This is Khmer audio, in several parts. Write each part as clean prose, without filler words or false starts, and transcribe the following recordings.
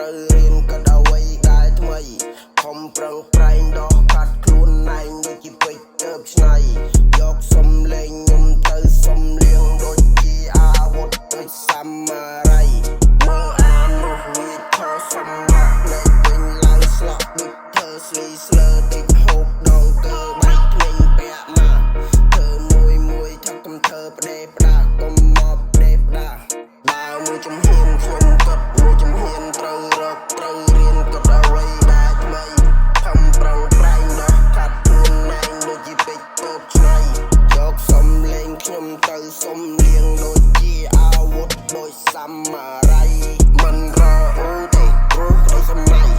ត្រូវរៀនក៏ដល់អ្វីដែលថ្មីខំប្រឹងប្រែងដោះកាត់ខ្លួនឯងដូចជាពេជ្រទៅឆ្នៃយកសំលេងខ្ញុំទៅសំលៀងដូចជាអាវុធដូចសាមារ៉ៃមើលអានោះវាឈរសំឡាក់នៅវិញឡើងស្លាប់ដូចធ្វើស្លីស្លើតិចហូបដងកើបែកភ្លេងពាក់មកធ្វើមួយថាកុំធ្វើផ្ដេផ្ដាកុំមកផ្ដេផ្ដាដើរមួយចំហៀនខ្ញុំគិតមួយចំហៀនត្រូវរកត្រូវរៀនក៏ដល់អ្វីដែលថ្មីខំប្រឹងប្រែងដោះកាត់ខ្លួនឯងដូចជាពេជ្រទៅឆ្នៃយកសំលេងខ្ញុំទៅសំលៀងដូចជាអាវុធដូចសាមារ៉ៃមិនរអ៊ូទេព្រោះក្តីសម័យ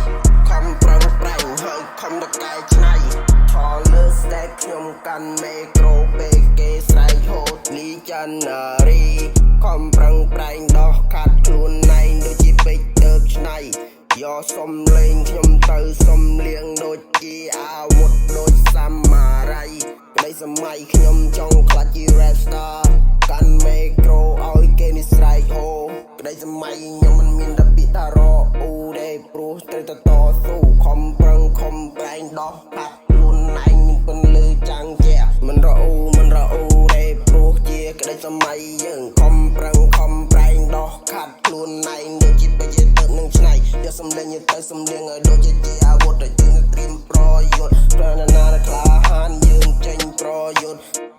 ខំប្រឹងប្រែងហើយខំតកែឆ្នៃថលលើស្តែកខ្ញុំកាន់មេក្រូពេលគេស្រែកហូតលីចាន់ណារីខំប្រឹងប្រែងដោះកាត់ខ្លួនឯងដូចជាពេជ្រទៅឆ្នៃយកសំលេងខ្ញុំទៅសំលៀងដូចជាអាវុធដូចសាមារ៉ៃក្តីសម័យខ្ញុំចង់ខ្លាចជា rap star កាន់មេក្រូឲ្យគេនេះស្រែកហូក្តីសម័យខ្ញុំមិនមានតែពាក្យថារអ៊ូទេព្រោះត្រូវតែតស៊ូខំប្រឹងខំប្រែងដោះកាត់ខ្លួនឯងមានពន្លឺចាំងជាមិនរអ៊ូទេព្រោះជាក្តីសម័យយើងខំប្រឹងខំប្រែងដោះកាត់ខ្លួនឯងដូចជាពេជ្រទៅនឹងឆ្នៃយកសំលេងទៅសំលៀងឲ្យដូចជាអាវុធដែលយើងត្រៀមប្រយុទ្ធប្រណានាក្លាហានយើងចេញប្រយុទ្ធ